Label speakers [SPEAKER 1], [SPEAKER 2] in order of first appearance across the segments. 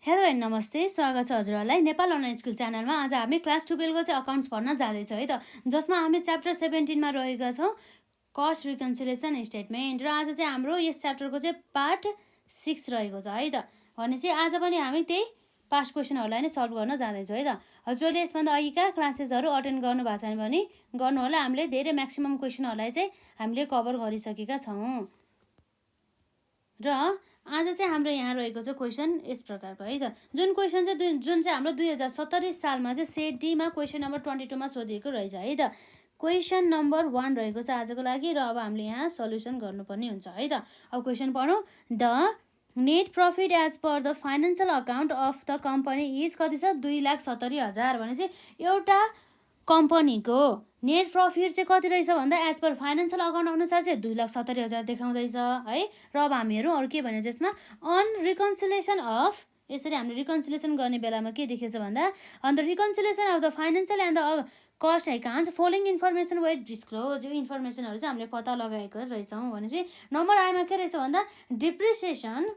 [SPEAKER 1] Hello and नमस्ते, स्वागत छ हजुरहरूलाई नेपाल अनलाइन स्कुल च्यानलमा। आज हामी क्लास 12 को चाहिँ अकाउन्ट्स पढ्न जाँदैछौँ है त, जसमा हामी च्याप्टर 17 मा रहेका छौँ कस्ट रिकन्सिलिएसन स्टेटमेन्ट। र आज चाहिँ हाम्रो यस च्याप्टरको चाहिँ पार्ट 6 रहेको छ है त। भनेपछि आज पनि हामी त्यही पास्ट क्वेसनहरूलाई नै सल्भ गर्न जाँदैछौँ है त। हजुरहरूले यसभन्दा अघिका क्लासेसहरू अटेन्ड गर्नुभएको छैन भने गर्नुहोला। हामीले धेरै म्याक्सिमम क्वेसनहरूलाई चाहिँ हामीले कभर गरिसकेका छौँ। र आज चाहिँ हाम्रो यहाँ रहेको छ क्वेसन यस प्रकारको है त। जुन क्वेसन चाहिँ हाम्रो 2070 सालमा चाहिँ सेट डीमा क्वेसन नम्बर 22 मा सोधिएको रहेछ है त। क्वेसन नम्बर 1 रहेको छ आजको लागि। र अब हामीले यहाँ सल्युसन गर्नुपर्ने हुन्छ है त। अब क्वेसन पढौँ। The net profit as per the financial account of the company is कति छ? 2,70,000। भनेपछि एउटा कम्पनीको नेट प्रफिट चाहिँ कति रहेछ भन्दा एज पर फाइनेन्सियल अकाउन्ट अनुसार चाहिँ 2,70,000 देखाउँदैछ है। र अब हामीहरू अरू के भने यसमा अन रिकन्सिलेसन अफ, यसरी हामीले रिकन्सिलेसन गर्ने बेलामा के देखेछ भन्दा on the reconciliation of the financial and the cost accounts following information वेट डिस्क्लोज। यो इन्फर्मेसनहरू चाहिँ हामीले पत्ता लगाएको रहेछौँ। भनेपछि नम्बर आइमा के रहेछ भन्दा डिप्रिसिएसन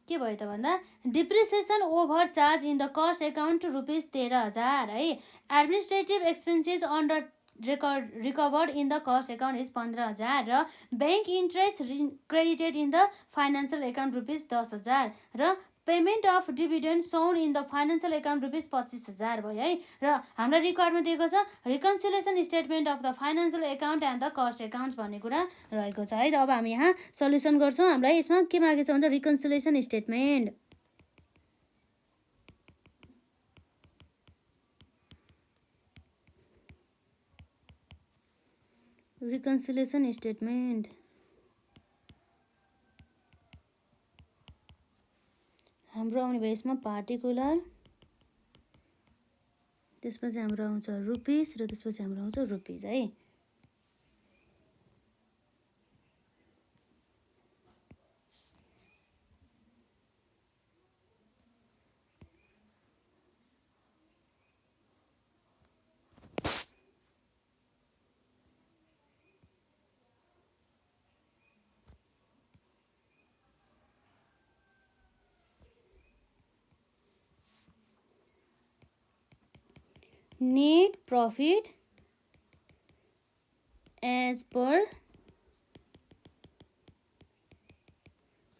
[SPEAKER 1] के भयो त भन्दा depreciation over charge in the cost account ₹13,000 है। Administrative expenses under recovered in the cost account is 15,000 र bank interest credited in the financial account ₹10,000 र payment of dividend shown in the financial account ₹25,000 भयो है। र हाम्रो रिक्वायरमा दिएको छ reconciliation statement of the financial account and the cost accounts भन्ने कुरा रहेको छ है त। अब हामी यहाँ सल्युसन गर्छौँ। हामीलाई यसमा के मागेको छ भन्दा रिकन्सिलेसन स्टेटमेन्ट। रिकन्सिलेसन स्टेटमेन्ट हाम्रो आउने भयो यसमा पार्टिकुलर, त्यसपछि हाम्रो आउँछ रुपिस र त्यसपछि हाम्रो आउँछ रुपिस है। Net profit as per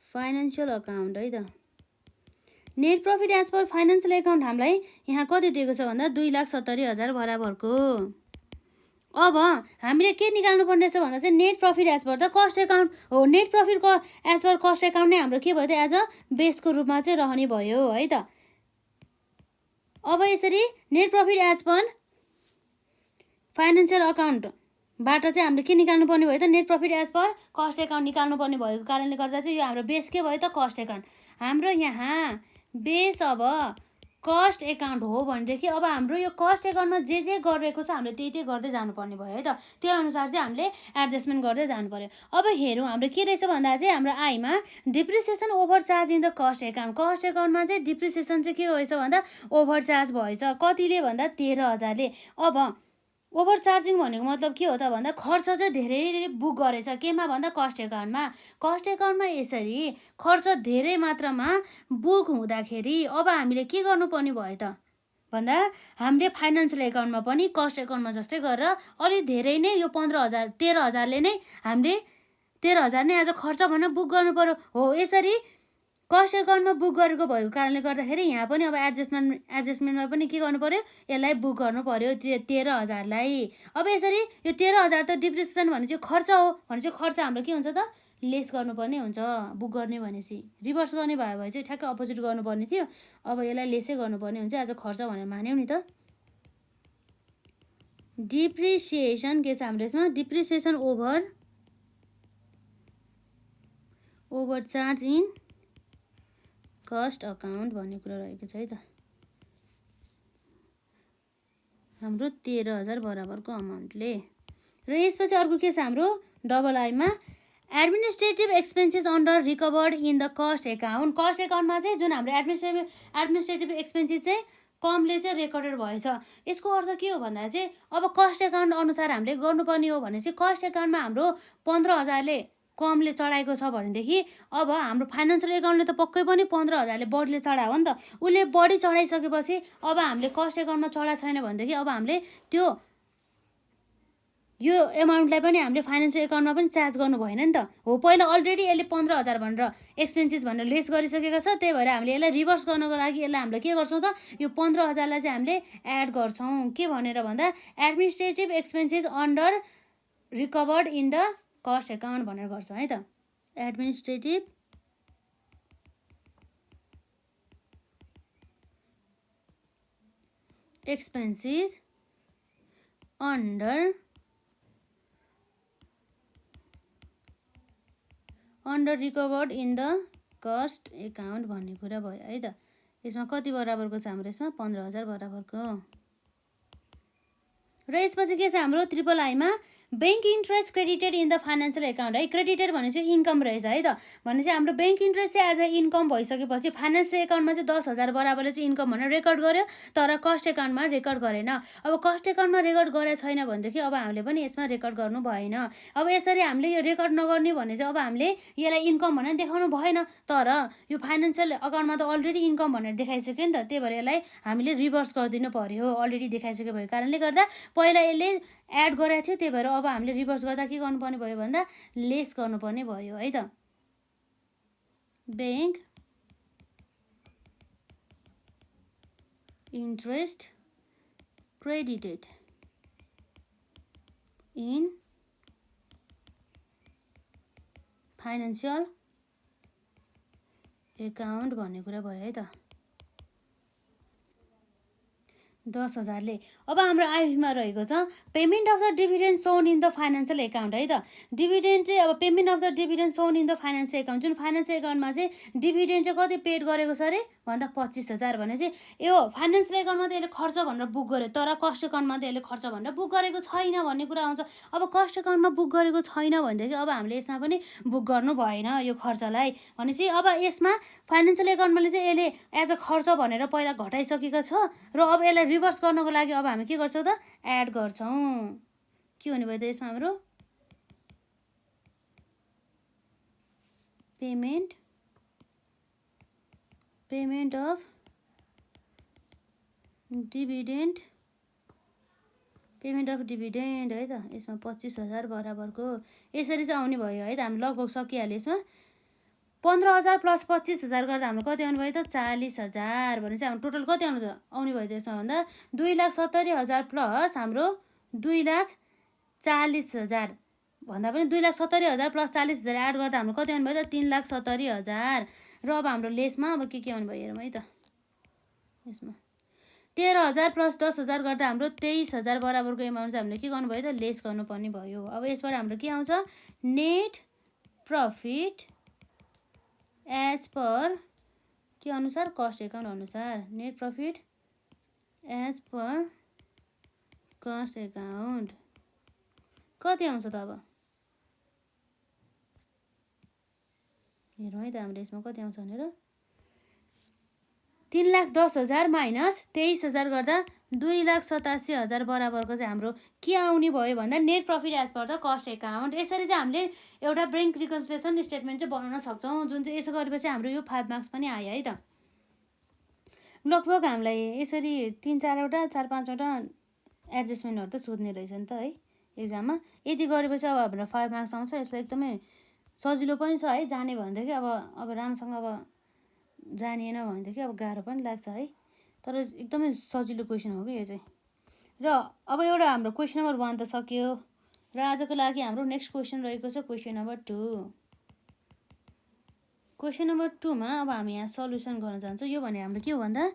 [SPEAKER 1] financial account है त। Net profit as per financial account हामीलाई यहाँ कति दिएको छ भन्दा 2,70,000 बराबरको। अब हामीले के निकाल्नु पर्ने छ भन्दा चाहिँ net profit as per the cost account हो। Net profit as per cost account नै हाम्रो के भयो त एज अ बेसको रूपमा चाहिँ रहने भयो है त। अब यसरी net profit as per financial अकाउन्टबाट चाहिँ हामीले के निकाल्नु पर्ने भयो त net profit as per cost account निकाल्नु पर्ने भएको कारणले गर्दा चाहिँ यो हाम्रो बेस के भयो त कस्ट एकाउन्ट। हाम्रो यहाँ बेस अब कस्ट एकाउन्ट हो भनेदेखि अब हाम्रो यो कस्ट एकाउन्टमा जे गरिरहेको छ हामीले त्यही गर्दै जानुपर्ने भयो है त। त्यही अनुसार चाहिँ हामीले एडजस्टमेन्ट गर्दै जानु पर्यो। अब हेरौँ हाम्रो के रहेछ भन्दा चाहिँ हाम्रो आइमा depreciation over charge in the cost account. Cost एकाउन्टमा चाहिँ डिप्रिसिएसन चाहिँ के भएछ भन्दा ओभर चार्ज भएछ। कतिले भन्दा 13,000ले। अब ओभर चार्जिङ भनेको मतलब के हो त भन्दा खर्च चाहिँ धेरै बुक गरेछ केमा भन्दा कस्ट एकाउन्टमा। कस्ट एकाउन्टमा यसरी खर्च धेरै मात्रामा बुक हुँदाखेरि अब हामीले के गर्नुपर्ने भयो त भन्दा हामीले फाइनेन्सियल एकाउन्टमा पनि कस्ट एकाउन्टमा जस्तै गरेर अलिक धेरै नै यो 15,000 13,000ले नै हामीले 13,000 नै एज अ खर्च भनेर बुक गर्नु पर्यो हो। यसरी कस्ट एकाउन्टमा बुक गरेको भएको कारणले गर्दाखेरि यहाँ पनि अब एडजस्टमेन्टमा पनि के गर्नु पर्यो यसलाई बुक गर्नु पर्यो 13,000लाई। अब यसरी यो 13,000 त डिप्रिसिएसन भने चाहिँ खर्च हो। भने चाहिँ खर्च हाम्रो के हुन्छ त लेस गर्नुपर्ने हुन्छ। बुक गर्ने भनेपछि रिभर्स गर्ने भयो भने चाहिँ ठ्याक्कै अपोजिट गर्नुपर्ने थियो। अब यसलाई लेसै गर्नुपर्ने हुन्छ एज अ खर्च भनेर मान्यौँ नि त। डिप्रिसिएसन के छ हाम्रो यसमा depreciation over charge in cost account भन्ने कुरा रहेको छ है त। हाम्रो 13,000 बराबरको अमाउन्टले। र यसपछि अर्को के छ हाम्रो double Aima administrative expenses under recovered in the cost account. Cost एकाउन्टमा चाहिँ जुन हाम्रो एडमिनिस्ट्रेटिभ एक्सपेन्सेस चाहिँ कमले चाहिँ रेकर्डेड भएछ। यसको अर्थ के हो भन्दा चाहिँ अब कस्ट एकाउन्ट अनुसार हामीले गर्नुपर्ने हो भने चाहिँ कस्ट एकाउन्टमा हाम्रो 15,000ले कमले चढाएको छ भनेदेखि अब हाम्रो फाइनेन्सियल एकाउन्टले त पक्कै पनि 15,000ले बढीले चढायो हो नि त। उसले बढी चढाइसकेपछि अब हामीले कस्ट एकाउन्टमा चढाएको छैन भनेदेखि अब हामीले त्यो यो एमाउन्टलाई पनि हामीले फाइनेन्सियल एकाउन्टमा पनि चार्ज गर्नु भएन नि त। हो पहिला अलरेडी यसले 15,000 भनेर एक्सपेन्सेस भनेर लेस गरिसकेको छ, त्यही भएर हामीले यसलाई रिभर्स गर्नको लागि यसलाई हामीले के गर्छौँ त, यो 15,000लाई चाहिँ हामीले एड गर्छौँ। के भनेर भन्दा administrative expenses under recovered in the cost account भनेर गर्छौँ है त। Administrative expenses under recovered in the cost account भन्ने कुरा भयो है त। यसमा कति बराबरको छ हाम्रो, यसमा 15,000 बराबरको। र यसपछि के छ हाम्रो ट्रिपल आईमा bank interest credited in the financial account है। क्रेडिटेड भनेपछि इन्कम रहेछ है त। भनेपछि हाम्रो बैंक इन्ट्रेस्ट चाहिँ आज इन्कम भइसकेपछि फाइनेन्सियल एकाउन्टमा चाहिँ 10,000 बराबरले चाहिँ इन्कम भनेर रेकर्ड गर्यो, तर कस्ट एकाउन्टमा रेकर्ड गरेन। अब कस्ट एकाउन्टमा रेकर्ड गरेको छैन भनेदेखि अब हामीले पनि यसमा रेकर्ड गर्नु भएन। अब यसरी हामीले यो रेकर्ड नगर्ने भने चाहिँ अब हामीले यसलाई इन्कम भनेर देखाउनु भएन, तर यो फाइनेन्सियल एकाउन्टमा त अलरेडी इन्कम भनेर देखाइसक्यो नि त, त्यही भएर यसलाई हामीले रिभर्स गरिदिनु पर्यो। अलरेडी देखाइसकेको भएको कारणले गर्दा पहिला यसले एड गरेको थियो, त्यही भएर अब हामीले रिभर्स गर्दा के गर्नुपर्ने भयो भन्दा लेस गर्नुपर्ने भयो है त। Bank interest credited in financial account भन्ने कुरा भयो है त। 10,000ले अब हाम्रो आइमा रहेको छ payment of the dividend shown in the financial account है त। डिभिडेन्ड चाहिँ अब payment of the dividend shown in the financial account, जुन फाइनेन्सियल एकाउन्टमा चाहिँ डिभिडेन्ड चाहिँ कति पेड गरेको छ अरे भन्दा 25,000 भने चाहिँ यो फाइनेन्सियल एकाउन्टमा त यसले खर्च भनेर बुक गर्यो, तर कस्ट एकाउन्टमा त यसले खर्च भनेर बुक गरेको छैन भन्ने कुरा आउँछ। अब कस्ट एकाउन्टमा बुक गरेको छैन भनेदेखि अब हामीले यसमा पनि बुक गर्नु भएन यो खर्चलाई। भनेपछि अब यसमा फाइनेन्सियल एकाउन्टमा चाहिँ यसले एज अ खर्च भनेर पहिला घटाइसकेको छ, र अब यसलाई रिभर्स गर्नको लागि अब हामी के गर्छौँ त एड गर्छौँ। के हुने भयो त यसमा हाम्रो पेमेन्ट अफ डिभिडेन्ड है त। यसमा 25,000 बराबरको यसरी चाहिँ आउने भयो है त। हामी लगभग सकिहाल्यो। यसमा 15,000 प्लस 25,000 गर्दा हाम्रो कति आउनु भयो त 40,000 भने चाहिँ हाम्रो टोटल कति आउने भयो त यसमा भन्दा 2,70,000 प्लस हाम्रो 2,40,000 भन्दा पनि 2,70,000 प्लस 40,000 एड गर्दा हाम्रो कति आउनु भयो त 3,70,000। र अब हाम्रो लेसमा अब के आउनु भयो हेरौँ है त। यसमा 13,000 प्लस 10,000 गर्दा हाम्रो 23,000 बराबरको एमाउन्ट चाहिँ हामीले के गर्नुभयो त लेस गर्नुपर्ने भयो। अब यसबाट हाम्रो के आउँछ नेट प्रफिट एज पर के अनुसार कस्ट एकाउन्ट अनुसार, net profit as per cost account कति आउँछ त अब हेरौँ है त। हाम्रो यसमा कति आउँछ भनेर 3,10,000 माइनस 23,000 गर्दा 2,87,000 बराबरको चाहिँ हाम्रो के आउने भयो भन्दा net profit as per the cost account. यसरी चाहिँ हामीले एउटा बैंक रिकन्सिलिएसन स्टेटमेन्ट चाहिँ बनाउन सक्छौँ, जुन चाहिँ यसो गरेपछि हाम्रो यो 5 मार्क्स पनि आयो है त। लगभग हामीलाई यसरी 3-4वटा 4-5वटा एडजस्टमेन्टहरू त सोध्ने रहेछ नि त है एक्जाममा। यति गरेपछि अब हाम्रो 5 मार्क्स आउँछ। यसलाई एकदमै सजिलो पनि छ है जाने भनेदेखि। अब राम्रोसँग अब जानिएन भनेदेखि अब गाह्रो पनि लाग्छ है, तर एकदमै सजिलो क्वेसन हो कि यो चाहिँ। र अब एउटा हाम्रो क्वेसन नम्बर 1 त सक्यो, र आजको लागि हाम्रो नेक्स्ट क्वेसन रहेको छ क्वेसन नम्बर 2। क्वेसन नम्बर 2मा अब हामी यहाँ सल्युसन गर्न जान्छौँ। यो भने हाम्रो के हो भन्दा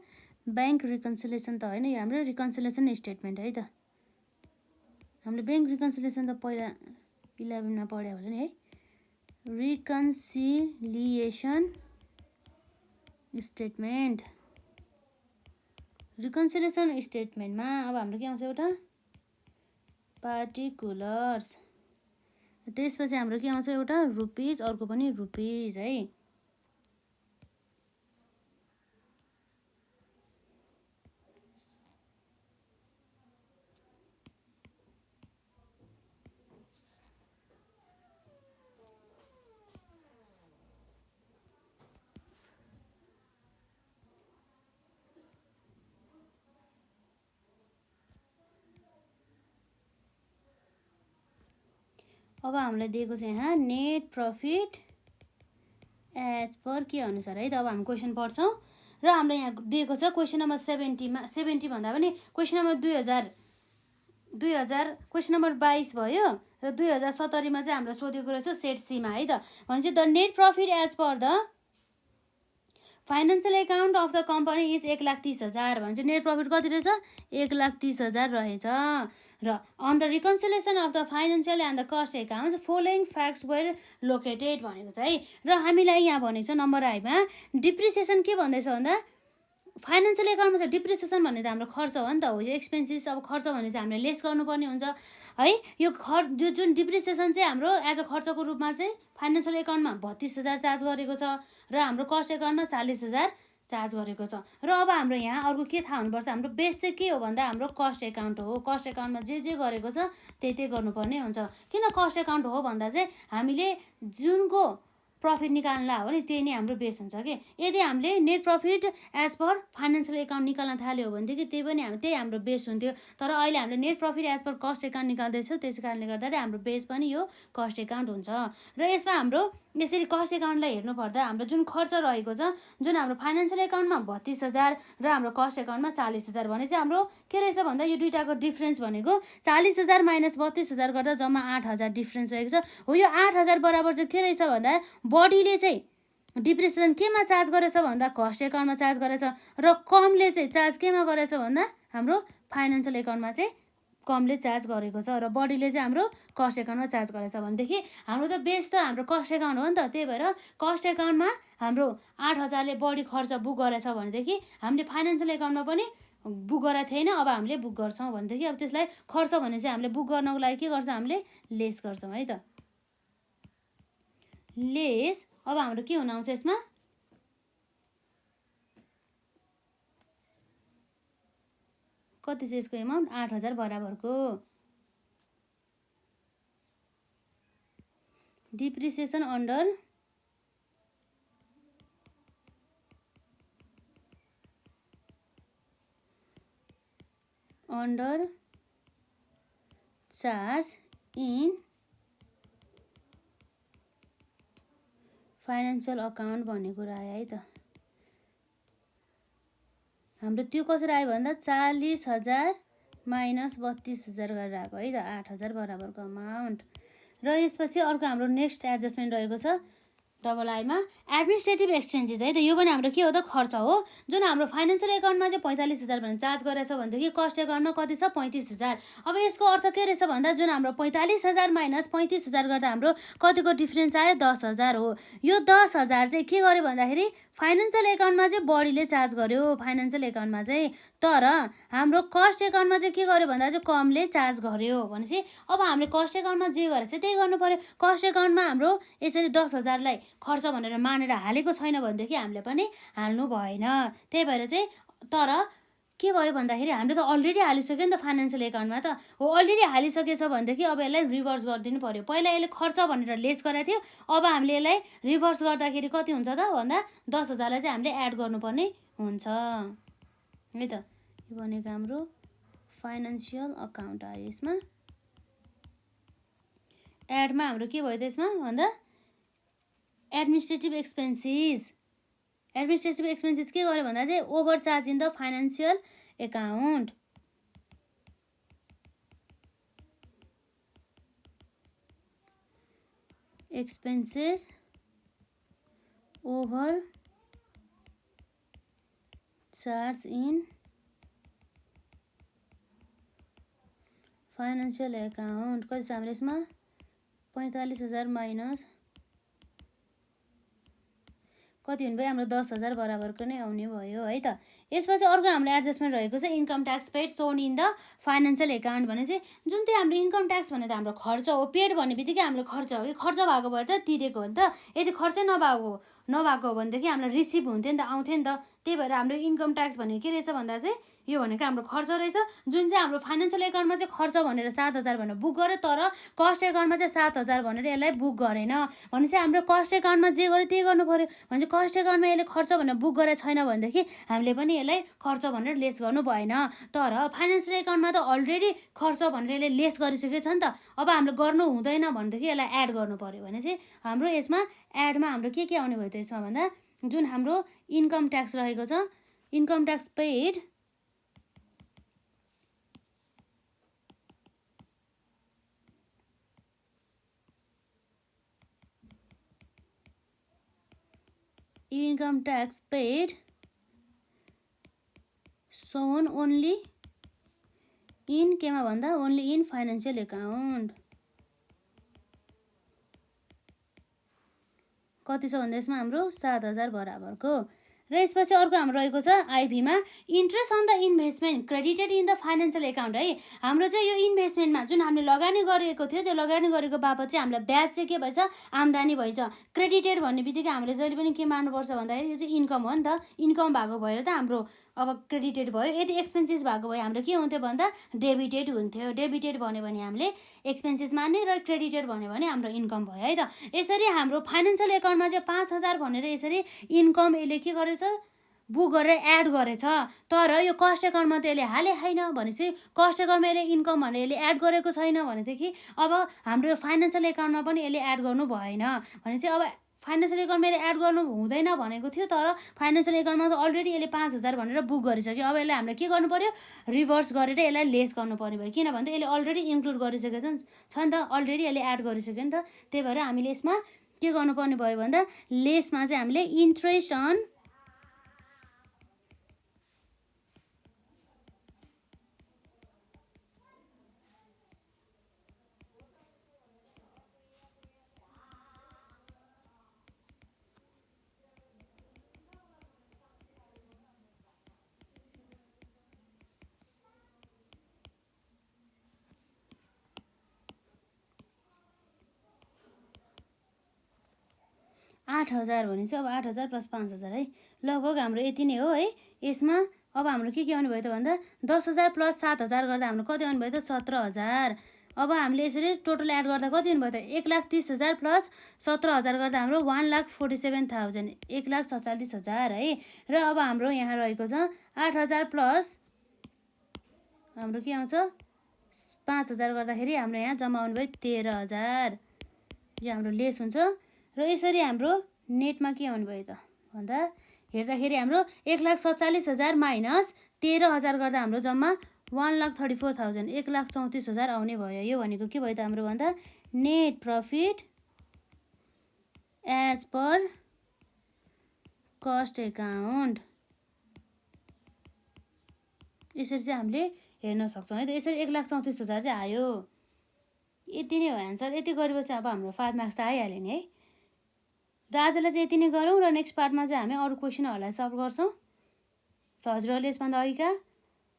[SPEAKER 1] बैंक रिकन्सिलिएसन त होइन, यो हाम्रो रिकन्सिलिएसन स्टेटमेन्ट है त। हामीले बैंक रिकन्सिलिएसन त पहिला 11मा पढ्यो होला नि है। रिकन्सिलिएसन स्टेटमेन्टमा अब हाम्रो के आउँछ एउटा पार्टिकुलर्स, त्यसपछि हाम्रो के आउँछ एउटा रुपिज, अर्को पनि रुपिज है। अब हामीलाई दिएको छ यहाँ नेट प्रफिट एज पर के अनुसार है त। अब हामी क्वेसन पढ्छौँ र हाम्रो यहाँ दिएको छ क्वेसन नम्बर 70 भन्दा पनि क्वेसन नम्बर 2000 क्वेसन नम्बर 22 भयो र 2070 मा चाहिँ हाम्रो सोधेको रहेछ सेट सीमा है त। भनेपछि the net profit as per the financial account of the company is 1,30,000 भनेपछि नेट प्रफिट कति रहेछ 1,30,000 रहेछ। र on the reconciliation of the financial and the cost account following facts were located भनेको छ है। र हामीलाई यहाँ भनेको छ नम्बर आइमा डिप्रिसिएसन के भन्दैछ भन्दा फाइनेन्सियल एकाउन्टमा चाहिँ डिप्रिसिएसन भन्ने त हाम्रो खर्च हो नि त, हो यो एक्सपेन्सेस। अब खर्च भने चाहिँ हामीले लेस गर्नुपर्ने हुन्छ है। यो जुन डिप्रिसिएसन चाहिँ हाम्रो एज अ खर्चको रूपमा चाहिँ फाइनेन्सियल एकाउन्टमा 32,000 चार्ज गरेको छ र हाम्रो कस्ट एकाउन्टमा 40,000 चार्ज गरेको छ। र अब हाम्रो यहाँ अर्को के थाहा हुनुपर्छ, हाम्रो बेस चाहिँ के हो भन्दा हाम्रो कस्ट एकाउन्ट हो। कस्ट एकाउन्टमा जे गरेको छ त्यही गर्नुपर्ने हुन्छ। किन कस्ट एकाउन्ट हो भन्दा चाहिँ हामीले जुनको प्रफिट निकाल्न हो नि त्यही नै हाम्रो बेस हुन्छ कि। यदि हामीले net profit as per financial account निकाल्न थाल्यो भनेदेखि त्यही हाम्रो बेस हुन्थ्यो। तर अहिले हामीले net profit as per cost account निकाल्दैछौँ, त्यस कारणले गर्दाखेरि हाम्रो बेस पनि यो कस्ट एकाउन्ट हुन्छ। र यसमा हाम्रो यसरी कस्ट एकाउन्टलाई हेर्नुपर्दा हाम्रो जुन खर्च रहेको छ, जुन हाम्रो फाइनेन्सियल एकाउन्टमा 32,000 र हाम्रो कस्ट एकाउन्टमा 40,000 भनेपछि हाम्रो के रहेछ भन्दा यो दुइटाको डिफ्रेन्स भनेको 40,000 माइनस 32,000 गर्दा जम्मा 8,000 डिफ्रेन्स रहेको छ। हो यो 8,000 बराबर चाहिँ के रहेछ भन्दा बडीले चाहिँ डिप्रिसिएसन केमा चार्ज गरेछ भन्दा कस्ट एकाउन्टमा चार्ज गरेछ र कमले चाहिँ चार्ज केमा गरेछ भन्दा हाम्रो फाइनेन्सियल एकाउन्टमा चाहिँ कमले चार्ज गरेको छ र बडीले चाहिँ हाम्रो कस्ट एकाउन्टमा चार्ज गरेछ भनेदेखि हाम्रो त बेस त हाम्रो कस्ट एकाउन्ट हो नि त। त्यही भएर कस्ट एकाउन्टमा हाम्रो 8,000ले बढी खर्च बुक गरेछ भनेदेखि हामीले फाइनेन्सियल एकाउन्टमा पनि बुक गरेको थिएन, अब हामीले बुक गर्छौँ भनेदेखि अब त्यसलाई खर्च भने चाहिँ हामीले बुक गर्नको लागि के गर्छ हामीले लेस गर्छौँ है त। लेस अब हाम्रो के हुन आउँछ यसमा कति छ यसको एमाउन्ट 8,000 बराबरको depreciation under charge in financial account भन्ने कुरा आयो है त। हाम्रो त्यो कसरी आयो भन्दा 40,000 माइनस 32,000 गरेर आएको है त, 8,000 बराबरको अमाउन्ट। र यसपछि अर्को हाम्रो नेक्स्ट एडजस्टमेन्ट रहेको छ डबल आईमा एडमिनिस्ट्रेटिभ एक्सपेन्सेस है त। यो पनि हाम्रो के हो त खर्च हो। जुन हाम्रो फाइनेन्सियल एकाउन्टमा चाहिँ 45,000 भनेर चार्ज गरेछ भनेदेखि कस्ट एकाउन्टमा कति छ 35,000। अब यसको अर्थ के रहेछ भन्दा जुन हाम्रो 45,000 माइनस 35,000 गर्दा हाम्रो कतिको डिफ्रेन्स आयो 10,000 हो। यो 10,000 चाहिँ के गर्यो भन्दाखेरि फाइनेन्सियल एकाउन्टमा चाहिँ बडीले चार्ज गर्यो फाइनेन्सियल एकाउन्टमा चाहिँ, तर हाम्रो कस्ट एकाउन्टमा चाहिँ के गर्यो भन्दा चाहिँ कमले चार्ज गर्यो। भनेपछि अब हामीले कस्ट एकाउन्टमा जे गरेछ त्यही गर्नु पर्यो। कस्ट एकाउन्टमा हाम्रो यसरी 10,000लाई खर्च भनेर मानेर हालेको छैन भनेदेखि हामीले पनि हाल्नु भएन। त्यही भएर चाहिँ तर के भयो भन्दाखेरि हामीले त अलरेडी हालिसक्यो नि त फाइनेन्सियल एकाउन्टमा त हो। अलरेडी हालिसकेछ भनेदेखि अब यसलाई रिभर्स गरिदिनु पर्यो। पहिला यसले खर्च भनेर लेस गरेको थियो, अब हामीले यसलाई रिभर्स गर्दाखेरि कति हुन्छ त भन्दा 10,000लाई चाहिँ हामीले एड गर्नुपर्ने हुन्छ है त। यो भनेको हाम्रो फाइनेन्सियल अकाउन्ट आयो। यसमा एडमा हाम्रो के भयो त यसमा भन्दा एडमिनिस्ट्रेटिभ एक्सपेन्सेस के गर्यो भन्दा चाहिँ over charge in the financial account. Expenses over charge in financial account कति छ हाम्रो यसमा 45,000 माइनस कति हुनु भयो हाम्रो 10,000 बराबरको नै आउने भयो है त। यसपछि अर्को हाम्रो एडजस्टमेन्ट रहेको छ income tax paid shown in the financial account भने चाहिँ जुन चाहिँ हाम्रो इन्कम ट्याक्स भने त हाम्रो खर्च हो। पेड भन्ने बित्तिकै हाम्रो खर्च हो कि खर्च भएको भएर त तिरेको हो नि त। यदि खर्चै नभएको हो भनेदेखि हामीलाई रिसिभ हुन्थ्यो नि त, आउँथ्यो नि त। त्यही भएर हाम्रो इन्कम ट्याक्स भनेको के रहेछ भन्दा चाहिँ यो भनेको हाम्रो खर्च रहेछ, जुन चाहिँ हाम्रो फाइनेन्सियल एकाउन्टमा चाहिँ खर्च भनेर 7,000 भनेर बुक गर्यो, तर कस्ट एकाउन्टमा चाहिँ 7,000 भनेर यसलाई बुक गरेन। भनेपछि हाम्रो कस्ट एकाउन्टमा जे गर्यो त्यही गर्नु पऱ्यो। भने चाहिँ कस्ट एकाउन्टमा यसले खर्च भनेर बुक गरेको छैन भनेदेखि हामीले पनि यसलाई खर्च भनेर लेस गर्नु भएन। तर फाइनेन्सियल एकाउन्टमा त अलरेडी खर्च भनेर यसले लेस गरिसकेको छ नि त। अब हामीले गर्नु हुँदैन भनेदेखि यसलाई एड गर्नु पऱ्यो। भने चाहिँ हाम्रो यसमा एडमा हाम्रो के आउने भयो त यसमा भन्दा, जुन हाम्रो इन्कम ट्याक्स रहेको छ, income tax paid income tax paid shown only in केमा भन्दा only in financial account कति छ भन्दा यसमा हाम्रो 7,000 बराबरको। र यसपछि अर्को हाम्रो रहेको छ आइभीमा interest on the investment credited in the financial account है। हाम्रो चाहिँ यो इन्भेस्टमेन्टमा जुन हामीले लगानी गरेको थियो त्यो लगानी गरेको बापत चाहिँ हामीलाई ब्याज चाहिँ के भएछ, आम्दानी भएछ। क्रेडिटेड भन्ने बित्तिकै हामीले जहिले पनि के मान्नुपर्छ भन्दाखेरि यो चाहिँ इन्कम हो नि त। इन्कम भएको भएर त हाम्रो अब क्रेडिटेड भयो। यदि एक्सपेन्सेस भएको भए हाम्रो के हुन्थ्यो भन्दा डेबिटेड हुन्थ्यो। डेबिटेड भन्यो भने हामीले एक्सपेन्सेस मान्ने र क्रेडिटेड भन्यो भने हाम्रो इन्कम भयो है त। यसरी हाम्रो फाइनेन्सियल एकाउन्टमा चाहिँ 5,000 भनेर यसरी इन्कम यसले के गरेछ, बुक गरेर एड गरेछ। तर यो कस्ट एकाउन्टमा त यसले हाले छैन। भनेपछि कस्ट एकाउन्टमा यसले इन्कम भनेर यसले एड गरेको छैन भनेदेखि अब हाम्रो फाइनेन्सियल एकाउन्टमा पनि यसले एड गर्नु भएन। भनेपछि अब फाइनेन्सियल एकाउन्टमा यसले एड गर्नु हुँदैन भनेको थियो, तर फाइनेन्सियल एकाउन्टमा त अलरेडी यसले 5,000 भनेर बुक गरिसक्यो। अब यसलाई हामीले के गर्नु पर्यो, रिभर्स गरेर यसलाई लेस गर्नुपर्ने भयो। किन भन्दा यसले अलरेडी इन्क्लुड गरिसकेको छ नि त, अलरेडी यसले एड गरिसक्यो नि त। त्यही भएर हामीले यसमा के गर्नुपर्ने भयो भन्दा लेसमा चाहिँ हामीले इन्ट्रेस्ट अन 8,000 भने चाहिँ अब 8,000 प्लस 5,000 है, लगभग हाम्रो यति नै हो है। यसमा अब हाम्रो के आउने भयो त भन्दा 10,000 प्लस 7,000 गर्दा हाम्रो कति आउने भयो त 17,000। अब हामीले यसरी टोटल एड गर्दा कति हुनुभयो त 1,30,000 प्लस 17,000 गर्दा हाम्रो 1,47,000 1,47,000 है। र अब हाम्रो यहाँ रहेको छ 8,000 प्लस हाम्रो के आउँछ 5,000 गर्दाखेरि हाम्रो यहाँ जम्मा आउनु भयो 13,000। यो हाम्रो लेस हुन्छ। र यसरी हाम्रो नेटमा के आउनु भयो त भन्दा हेर्दाखेरि हाम्रो 1,47,000 माइनस 13,000 गर्दा हाम्रो जम्मा 1,34,000 1,34,000 आउने भयो। यो भनेको के भयो त हाम्रो भन्दा net profit as per cost account. यसरी चाहिँ हामीले हेर्न सक्छौँ है त। यसरी 1,34,000 चाहिँ आयो। यति नै हो एन्सर। यति गरेपछि अब हाम्रो 5 मार्क्स त आइहाल्यो नि है। र आजलाई चाहिँ यति नै गरौँ र नेक्स्ट पार्टमा चाहिँ हामी अरू क्वेसनहरूलाई सल्भ गर्छौँ। र हजुरहरूले यसभन्दा अघिका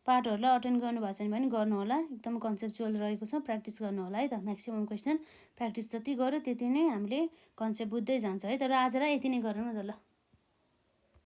[SPEAKER 1] पार्टहरूलाई अटेन्ड गर्नुभएको छैन भने गर्नु होला। एकदम कन्सेप्चुअल रहेको छ, प्र्याक्टिस गर्नु होला है त। म्याक्सिमम् क्वेसन प्र्याक्टिस जति गर्यो त्यति नै हामीले कन्सेप्ट बुझ्दै जान्छ है त। र आजलाई यति नै गरौँ न त ल।